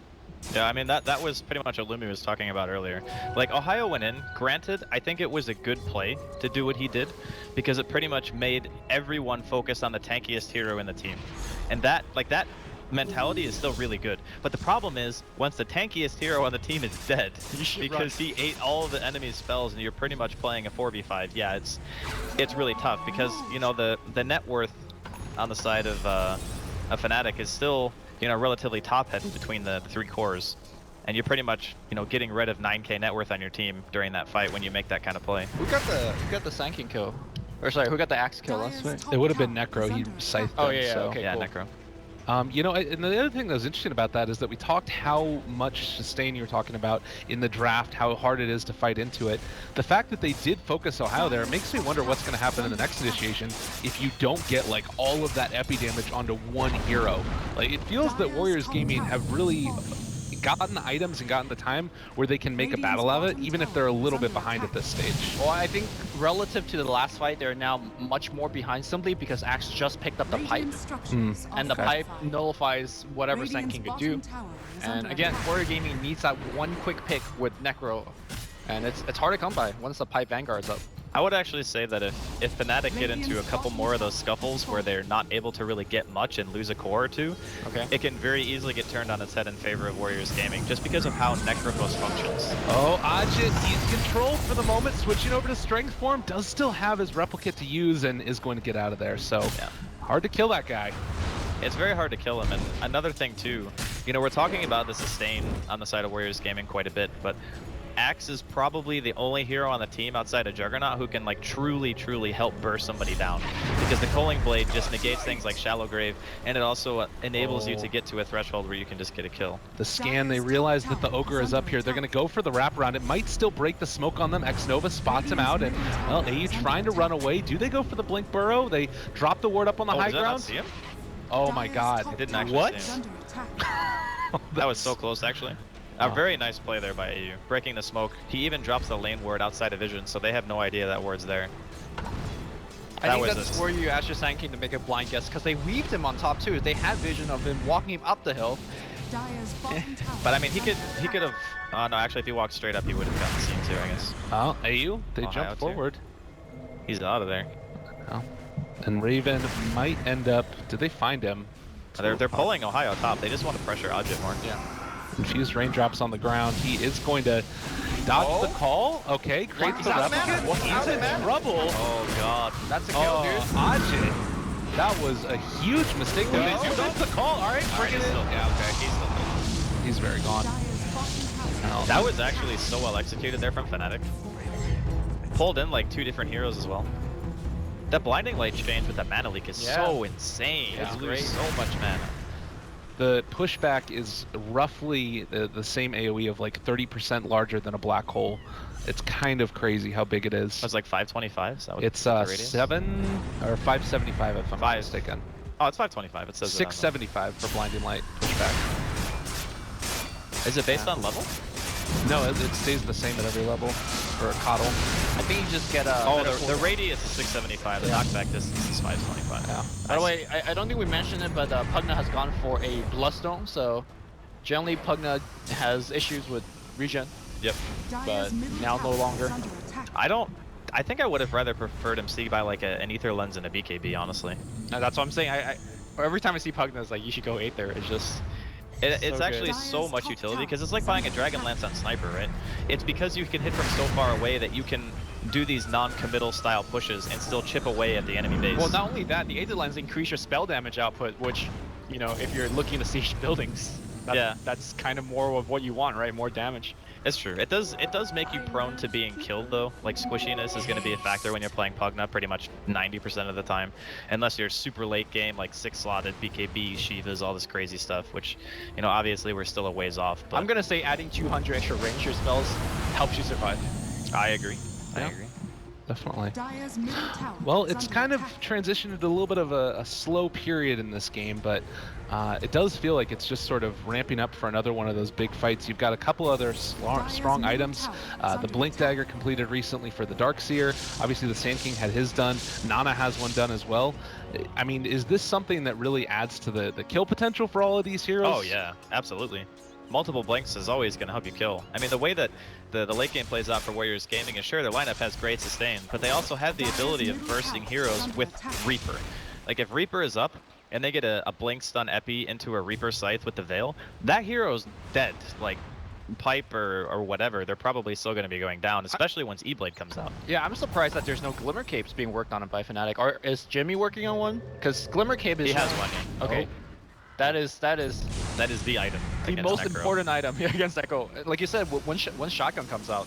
S4: yeah, I mean that was pretty much what Lumi was talking about earlier. Like Ohio went in. Granted, I think it was a good play to do what he did, because it pretty much made everyone focus on the tankiest hero in the team, and that mentality is still really good. But the problem is, once the tankiest hero on the team is dead, because he ate all of the enemy's spells and you're pretty much playing a 4v5, yeah, it's really tough, because, you know, the net worth on the side of Fnatic is still, you know, relatively top-heavy between the 3 cores. And you're pretty much, you know, getting rid of 9k net worth on your team during that fight when you make that kind of play.
S5: Who got the Sand King kill? Or sorry, who got the Axe kill? That's right.
S3: It would have been Necro. He scythed
S5: Oh,
S3: them,
S5: yeah,
S3: so.
S5: okay,
S4: yeah,
S5: cool.
S4: Necro.
S3: You know, and the other thing that was interesting about that is that we talked how much sustain you were talking about in the draft, how hard it is to fight into it. The fact that they did focus Ohio there, it makes me wonder what's going to happen in the next initiation if you don't get like all of that epi damage onto one hero. Like, it feels that Warriors Gaming have really gotten the items and gotten the time where they can make a battle of it, even if they're a little bit behind at this stage.
S5: Well, I think relative to the last fight, they're now much more behind simply because Axe just picked up the pipe, and the pipe nullifies whatever Sand King could do. And again, Warrior Gaming needs that one quick pick with Necro, and it's hard to come by once the pipe Vanguard's up.
S4: I would actually say that if Fnatic get into a couple more of those scuffles where they're not able to really get much and lose a core or two,
S5: Okay.
S4: it can very easily get turned on its head in favor of Warriors Gaming, just because of how Necrophos functions.
S3: Oh, Ajit, he's controlled for the moment, switching over to Strength Form, does still have his replicate to use and is going to get out of there, so
S4: Yeah.
S3: hard to kill that guy.
S4: It's very hard to kill him, and another thing too, you know, we're talking about the sustain on the side of Warriors Gaming quite a bit, but Axe is probably the only hero on the team outside of Juggernaut who can like truly help burst somebody down, because the Culling Blade just negates things like Shallow Grave, and it also enables you to get to a threshold where you can just get a kill.
S3: The scan, they realize that the Ogre is up here. They're going to go for the wraparound. It might still break the smoke on them. X-Nova spots him out, and, well, AU trying to run away. Do they go for the Blink Burrow? They drop the ward up on the high
S4: did I not
S3: ground.
S4: see him?
S3: Oh my god.
S4: I didn't actually
S3: What?
S4: see him. That was so close, actually. A very nice play there by AU, breaking the smoke. He even drops the lane ward outside of vision, so they have no idea that ward's there.
S5: I think that's where you ask your Sand King to make a blind guess, because they weaved him on top too. They had vision of him walking him up the hill.
S4: But I mean, he could have. No, actually, if he walked straight up, he would have gotten seen too, I guess.
S3: Oh, AU, they
S4: Ohio
S3: jump
S4: too.
S3: forward.
S4: He's out of there.
S3: Oh. And Raven might end up. Did they find him?
S4: They're pulling Ohio top. They just want to pressure Ajit more.
S5: Yeah.
S3: Infused raindrops on the ground. He is going to dodge the call. Okay, creates the replicate. He's in trouble.
S4: Oh god.
S5: That's a kill,
S3: Oh,
S5: dude.
S3: Ajit. That was a huge mistake. Did they do the call? All right, bring it in.
S4: Yeah, okay, he's still dead.
S3: He's very gone.
S4: That was actually so well executed there from Fnatic. Pulled in like 2 different heroes as well. That blinding light change with that mana leak is so insane.
S5: Yeah,
S4: It's
S5: great.
S4: lose so much mana.
S3: The pushback is roughly the same AoE of like 30% larger than a black hole. It's kind of crazy how big it is.
S4: It's like 525. Is that what
S3: It's
S4: the radius?
S3: 7 or 575 if I'm not
S4: 5.
S3: mistaken.
S4: Oh, it's 525. It says it on the-
S3: 675 for blinding light pushback.
S4: Is it based on level?
S3: No, it stays the same at every level for a Coddle.
S5: I think you just get a.
S4: Oh, the radius is 675. The knockback distance is 525.
S3: Yeah.
S5: By the way, I don't think we mentioned it, but Pugna has gone for a Bloodstone, so generally Pugna has issues with regen.
S4: Yep.
S1: Dire's middle
S5: now no
S1: tower
S5: longer.
S1: is under attack.
S4: I think I would have rather preferred him see by like an Ether Lens and a BKB, honestly.
S5: And that's what I'm saying. I every time I see Pugna, it's like you should go Aether. It's just.
S4: It's
S5: so
S4: actually
S5: good.
S4: so much
S1: Dire's
S4: utility
S1: top
S4: because it's like
S1: tower
S4: buying a Dragon Lance on Sniper, right? It's because you can hit from so far away that you can do these non-committal style pushes and still chip away at the enemy base.
S5: Well, not only that, the Aether Lens increase your spell damage output, which, you know, if you're looking to siege buildings, that's kind of more of what you want, right? More damage.
S4: It's true. It does make you prone to being killed though. Like squishiness is going to be a factor when you're playing Pugna pretty much 90% of the time. Unless you're super late game, like 6-slotted BKB, Shivas, all this crazy stuff, which, you know, obviously we're still a ways off. But
S5: I'm going to say adding 200 extra range to your spells helps you survive.
S4: I agree. I
S3: Yeah.
S4: agree.
S3: Definitely.
S1: Dire's middle tower
S3: Well,
S1: is
S3: it's
S1: under
S3: kind of
S1: attack.
S3: transitioned into a little bit of a slow period in this game, but it does feel like it's just sort of ramping up for another one of those big fights. You've got a couple other strong
S1: middle
S3: items.
S1: tower is
S3: The
S1: under
S3: Blink
S1: attack.
S3: Dagger completed recently for the Darkseer. Obviously, the Sand King had his done. Nana has one done as well. I mean, is this something that really adds to the kill potential for all of these heroes?
S4: Oh yeah, absolutely. Multiple blinks is always going to help you kill. I mean, the way that the late game plays out for Warriors Gaming is sure their lineup has great sustain, but they also have the ability of bursting heroes with Reaper. Like if Reaper is up and they get a blink stun epi into a Reaper Scythe with the Veil, that hero's dead. Like Pipe or whatever, they're probably still going to be going down, especially once E-Blade comes out.
S5: Yeah, I'm surprised that there's no Glimmer Capes being worked on by Fnatic. Or is Jimmy working on one? Because Glimmer Cape is...
S4: He has one, yeah.
S5: Okay. That is
S4: That is the item.
S5: the
S4: against
S5: most
S4: Necro.
S5: important item against Echo. Like you said, when Shotgun comes out,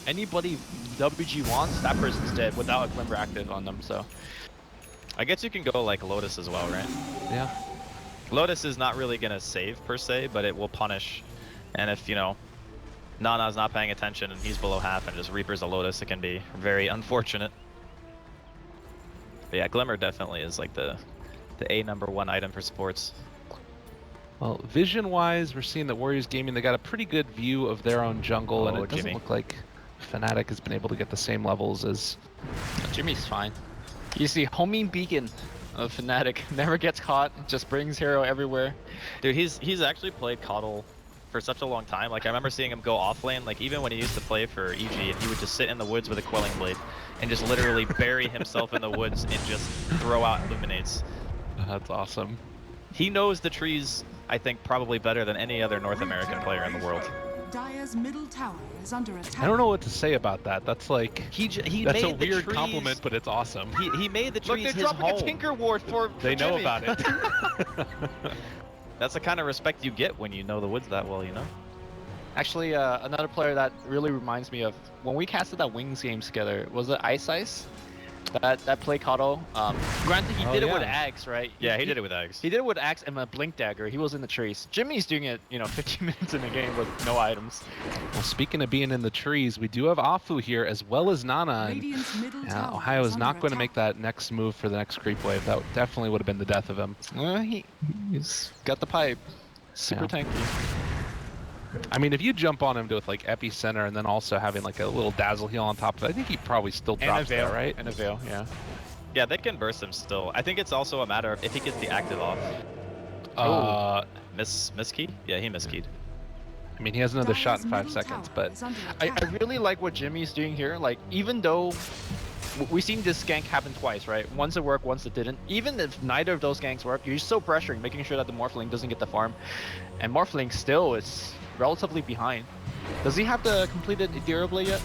S5: anybody WG wants, that person's dead without a Glimmer active on them, so...
S4: I guess you can go like Lotus as well, right?
S3: Yeah.
S4: Lotus is not really going to save per se, but it will punish. And if, you know, Nana's not paying attention and he's below half and just Reapers a Lotus, it can be very unfortunate. But yeah, Glimmer definitely is like the #1 item for sports.
S3: Well, vision-wise, we're seeing that Warriors Gaming, they got a pretty good view of their own jungle, and
S4: Oh,
S3: it doesn't
S4: Jimmy.
S3: look like Fnatic has been able to get the same levels as...
S5: Jimmy's fine. He's the homing beacon of Fnatic. Never gets caught, just brings hero everywhere.
S4: Dude, he's actually played Coddle for such a long time. Like I remember seeing him go off lane, like even when he used to play for EG, and he would just sit in the woods with a Quelling Blade and just literally bury himself in the woods and just throw out Illuminates.
S3: That's awesome.
S4: He knows the trees, I think, probably better than any other North American player in the world.
S1: Dire's middle tower is under attack.
S3: I don't know what to say about that. That's like...
S4: He
S3: That's
S4: made
S3: a
S4: the
S3: weird
S4: trees,
S3: compliment, but it's awesome.
S4: He made the
S5: Look,
S4: trees
S5: they're
S4: his
S5: dropping
S4: home.
S5: a Tinker Ward for
S3: They know
S5: Jimmy.
S3: about it.
S4: That's the kind of respect you get when you know the woods that well, you know?
S5: Actually, another player that really reminds me of when we casted that Wings games together, was it Ice? That play Coddle. Granted, he
S3: Oh,
S5: did it with
S3: yeah.
S5: Axe, right?
S4: Yeah, he did it with Eggs.
S5: He did it with Axe and a Blink Dagger. He was in the trees. Jimmy's doing it, you know, 15 minutes in the game with no items.
S3: Well, speaking of being in the trees, we do have Afu here as well as Nana. And,
S1: Radiant's middle
S3: yeah,
S1: tower
S3: Ohio is
S1: under
S3: not going to
S1: attack.
S3: make that next move for the next creep wave. That definitely would have been the death of him.
S5: He's got the pipe. Super
S3: Yeah.
S5: tanky.
S3: I mean, if you jump on him with like Epicenter and then also having like a little Dazzle heal on top of it, I think he probably still
S5: And a
S3: drops
S5: veil,
S3: there, right?
S5: And a veil, yeah.
S4: Yeah, they can burst him still. I think it's also a matter of if he gets the active off. Miskeyed? Yeah, he miskeyed.
S3: I mean, he has another shot in
S1: Dire's
S3: 5
S1: middle
S3: seconds,
S1: tower
S3: but
S1: is under
S5: I
S1: attack.
S5: really like what Jimmy's doing here. Like, even though we've seen this gank happen twice, right? Once it worked, once it didn't. Even if neither of those ganks work, you're still pressuring, making sure that the Morphling doesn't get the farm. And Morphling still is relatively behind. Does he have the completed Ethereal Blade yet?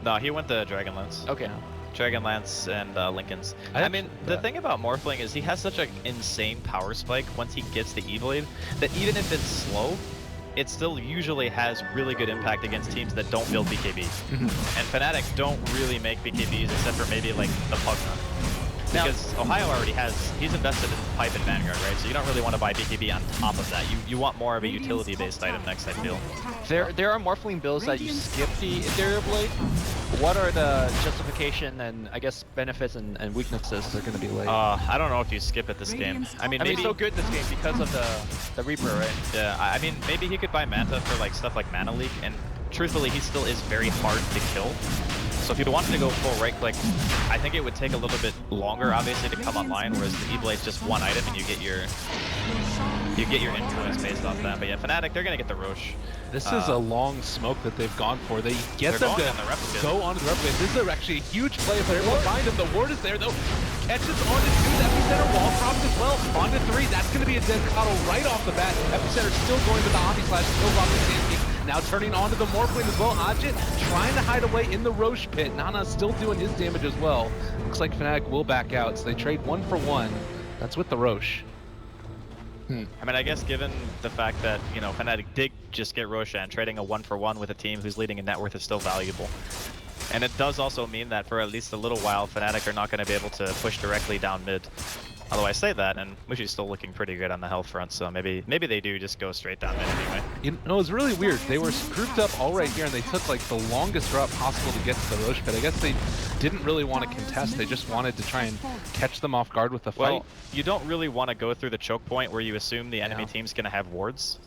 S4: No, he went the Dragon Lance.
S5: Okay.
S4: Dragon Lance and Lincoln's.
S3: I
S4: I mean, the
S3: yeah.
S4: thing about Morphling is he has such an insane power spike once he gets the E-Blade that even if it's slow, it still usually has really good impact against teams that don't build BKB. And Fnatic don't really make BKBs except for maybe like the Pugna. Because Ohio already he's invested in Pipe and Vanguard, right? So you don't really want to buy BKB on top of that. You want more of a utility-based item next, I feel.
S5: There are Morphling builds that you skip the Ethereal Blade. What are the justification and I guess benefits and weaknesses?
S3: They're going to be late.
S4: I don't know if you skip it this game. I mean, maybe
S5: it's so good this game because of the Reaper, right?
S4: Yeah, I mean, maybe he could buy Manta for like stuff like Mana Leak, and truthfully, he still is very hard to kill. So if you wanted to go full right click, I think it would take a little bit longer, obviously, to come online. Whereas the E-Blade's just one item, and you get your influence based off that. But yeah, Fnatic, they're gonna get the Roche.
S3: This is a long smoke that they've gone for. They get them to go onto the replicate. This is actually a huge play if they're able to find him. The ward is there though. Catches onto 2, Epicenter wall drops as well. Onto 3, that's going to be a dead Coddle right off the bat. Epicenter still going to the Omni Slash, still off the Sand King. Now turning onto the Morphling as well. Ajit trying to hide away in the Roche pit. Nana still doing his damage as well. Looks like Fnatic will back out, so they trade 1 for 1. That's with the Roche.
S4: I mean, I guess given the fact that, you know, Fnatic did just get Roshan, trading a 1 for 1 with a team who's leading in net worth is still valuable. And it does also mean that for at least a little while, Fnatic are not going to be able to push directly down mid. Although I say that, and Mushi's still looking pretty good on the health front, so maybe they do just go straight down mid anyway.
S3: You know, it was really weird. They were grouped up all right here, and they took like the longest route possible to get to the Roche pit. I guess they didn't really want to contest. They just wanted to try and catch them off guard with the fight.
S4: Well, you don't really want to go through the choke point where you assume the enemy team's going to have wards.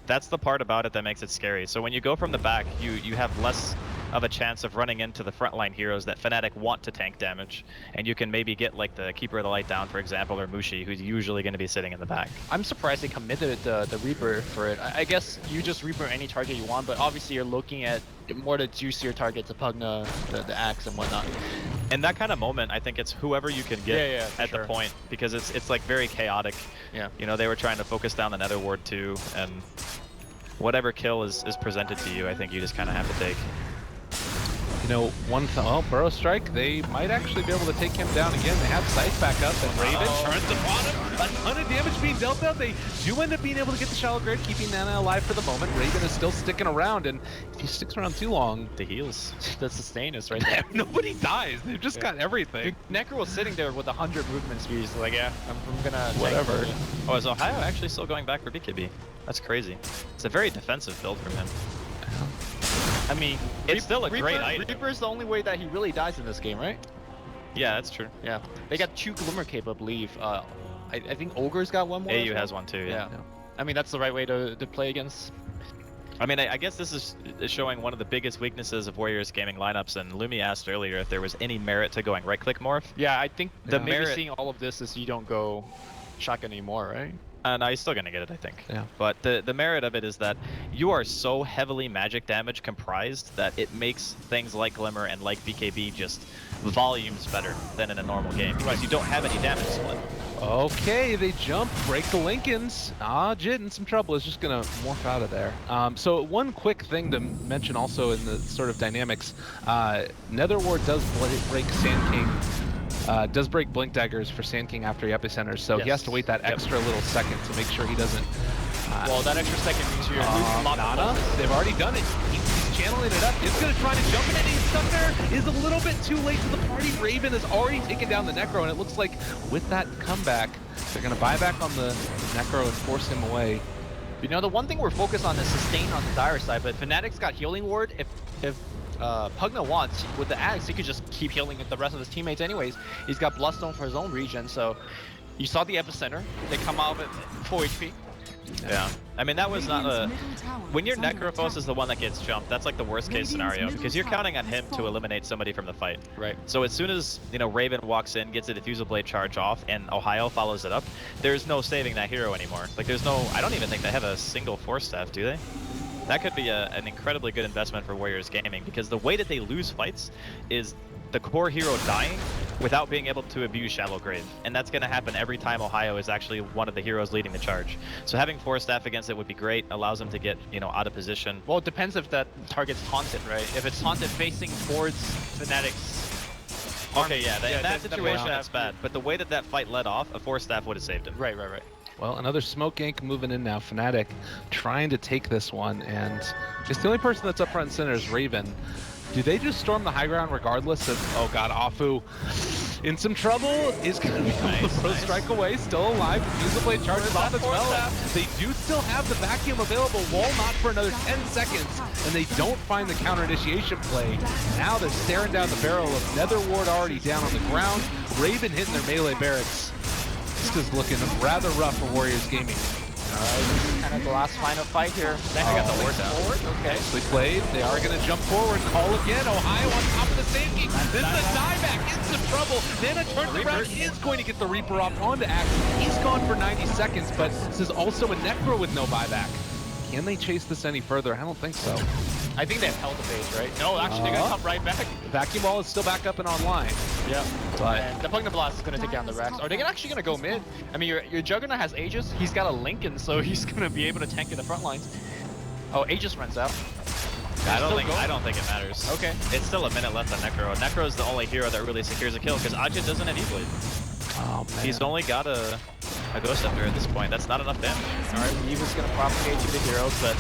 S4: That's the part about it that makes it scary. So when you go from the back, you have less of a chance of running into the frontline heroes that Fnatic want to tank damage, and you can maybe get like the Keeper of the Light down, for example, or Mushi, who's usually going to be sitting in the back.
S5: I'm surprised they committed the Reaper for it. I guess you just Reaper any target you want, but obviously you're looking at more the juicier targets, the Pugna, the Axe, and whatnot.
S4: In that kind of moment, I think it's whoever you can get at the point, because it's like very chaotic.
S5: Yeah.
S4: You know, they were trying to focus down the Nether Ward too, and whatever kill is presented to you, I think you just kind of have to take.
S3: You know, Burrow Strike, they might actually be able to take him down again. They have Scythe back up, and Raven turns upon him. A ton of damage being dealt out. They do end up being able to get the Shallow Grave, keeping Nana alive for the moment. Raven is still sticking around, and if he sticks around too long,
S4: the heals.
S5: The sustain is right there.
S3: Nobody dies. They've just got everything.
S5: Necro was sitting there with 100 movement speed, so like, yeah, I'm gonna
S3: whatever.
S4: Oh, is Ohio actually still going back for BKB? That's crazy. It's a very defensive build from him.
S5: I mean,
S4: it's still a great item.
S5: Reaper is the only way that he really dies in this game, right?
S4: Yeah, that's true.
S5: Yeah. They got 2 Glimmer Cape, I believe. I think Ogre's got 1 more.
S4: AU has 1 too, yeah.
S5: I mean, that's the right way to play against.
S4: I mean, I guess this is showing one of the biggest weaknesses of Warriors Gaming lineups, and Lumi asked earlier if there was any merit to going right-click morph.
S5: Yeah, I think the
S4: merit
S5: seeing all of this is you don't go shotgun anymore, right?
S4: No, he's still gonna get it, I think.
S3: Yeah.
S4: But the merit of it is that you are so heavily magic damage comprised that it makes things like Glimmer and like BKB just volumes better than in a normal game, because you don't have any damage split.
S3: Okay, they jump, break the Lincolns. Jit in some trouble, is just gonna morph out of there. So one quick thing to mention also in the sort of dynamics, Nether Ward does break Sand King. Does break Blink Daggers for Sand King after he epicenters, so he has to wait that extra little second to make sure he doesn't.
S5: Well, that extra second means you're losing
S3: Nana, they've already done it. He's channeling it up. He's going to try to jump in, and he's stuck there. Is a little bit too late to the party. Raven has already taken down the Necro, and it looks like with that comeback, they're going to buy back on the Necro and force him away.
S5: You know, the one thing we're focused on is sustain on the Dire side, but Fnatic's got Healing Ward. If Pugna wants, with the Axe, he could just keep healing the rest of his teammates anyways. He's got Bloodstone for his own regen, so you saw the Epicenter. They come out of it full HP.
S4: Yeah. I mean, that was not a... When your Necrophos is the one that gets jumped, that's like the worst case scenario, because you're counting on him to eliminate somebody from the fight.
S5: Right.
S4: So as soon as, you know, Raven walks in, gets a Diffusal Blade charge off, and Ohio follows it up, there's no saving that hero anymore. Like, there's no... I don't even think they have a single Force Staff, do they? That could be an incredibly good investment for Warriors Gaming, because the way that they lose fights is the core hero dying without being able to abuse Shallow Grave. And that's going to happen every time Ohio is actually one of the heroes leading the charge. So having Force Staff against it would be great, allows them to get, you know, out of position.
S5: Well, it depends if that target's taunted, right? If it's taunted facing towards Fnatic's
S4: Okay, yeah, in that situation that's bad. But the way that that fight led off, a Force Staff would have saved him.
S5: Right.
S3: Well, another smoke gank moving in now. Fnatic trying to take this one, and just the only person that's up front and center is Raven. Do they just storm the high ground regardless of, oh god, Afu in some trouble. Is going to be able to throw strike away, still alive. Fusel Blade charges off as well. They do still have the vacuum available. Wall not for another 10 seconds, and they don't find the counter initiation play. Now they're staring down the barrel of Nether Ward already down on the ground. Raven hitting their melee barracks. This is looking rather rough for Warriors Gaming.
S5: This is kind of the last final fight here. Then got the ward forward. Okay.
S3: Nicely played. They are going to jump forward. Call again. Ohio on top of the Sand King. This is a dieback. In some trouble. Nana turns around. Is going to get the Reaper off onto Axe. He's gone for 90 seconds, but this is also a Necro with no buyback. Can they chase this any further? I don't think so.
S5: I think they've held the base, right? No, actually they're gonna come right back.
S3: The vacuum ball is still back up and online.
S5: Yeah.
S3: But
S5: And the Pugna Blast is gonna take down the Rex. Are they actually gonna go mid? I mean, your Juggernaut has Aegis. He's got a Lincoln, so he's gonna be able to tank in the front lines. Oh, Aegis runs out.
S4: I don't think it matters.
S5: Okay.
S4: It's still a minute left on Necro. Necro is the only hero that really secures a kill because Ajit doesn't have E-Blade.
S3: oh, man.
S4: He's only got a Ghost Scepter at this point. That's not enough damage.
S5: Alright, Eva's gonna propagate to the heroes, but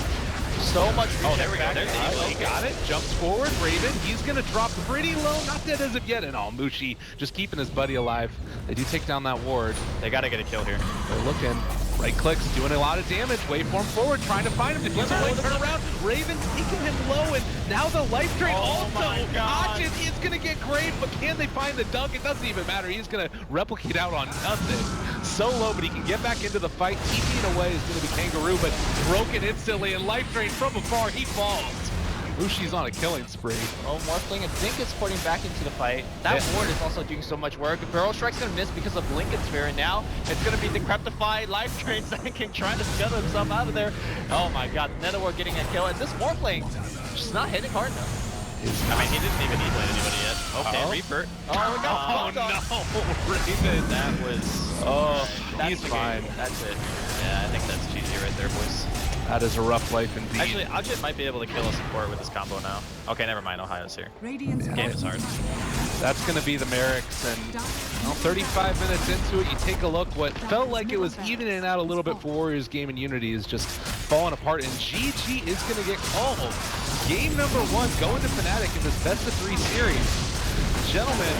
S5: so much.
S4: Oh, there we go. There's the E-Blade.
S3: He got it. Jumps forward. Raven. He's going to drop pretty low. Not dead as of yet. And all Mushi just keeping his buddy alive. They do take down that ward.
S4: They gotta get a kill here.
S3: They're looking. Right clicks, doing a lot of damage. Waveform forward, trying to find him. Defuse away, turn around. Raven taking him low, and now the life drain also. Ajit is going to get grave, but can they find the dunk? It doesn't even matter. He's going to replicate out on nothing. So low, but he can get back into the fight. TPing away is going to be Kangaroo, but broken instantly, and life drain from afar. He falls. Mushi's on a killing spree.
S5: Oh, Morphling, I think it's porting back into the fight. That ward is also doing so much work. Barrel Strike's gonna miss because of Lincoln Sphere, and now it's gonna be Decrepify, Life Drain, Sand King trying to scuttle himself out of there. Oh my god, Nether Ward getting a kill, and this Morphling just not hitting hard enough.
S4: I mean, he didn't even E-Blade anybody yet. Okay, Reaper.
S5: Oh, we got
S3: Oh no, Raven.
S4: That was...
S3: He's fine.
S4: That's it. Yeah, I think that's GG right there, boys.
S3: That is a rough life indeed.
S4: Actually, Ajit might be able to kill a support with this combo now. Okay, never mind. Ohio's here.
S1: Radiant's
S4: Game is hard.
S3: That's going to be the Merrick's, and well, 35 minutes into it, you take a look. What felt like it was evening out a little bit for Warriors Gaming Unity is just falling apart, and GG is going to get called. Game number 1 going to Fnatic in this best-of-3 series. Gentlemen,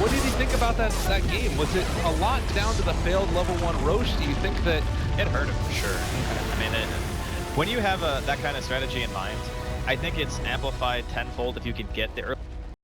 S3: what did you think about that game? Was it a lot down to the failed level 1 Roche? Do you think that
S4: It hurt him for sure. I mean, when you have that kind of strategy in mind, I think it's amplified tenfold if you can get the early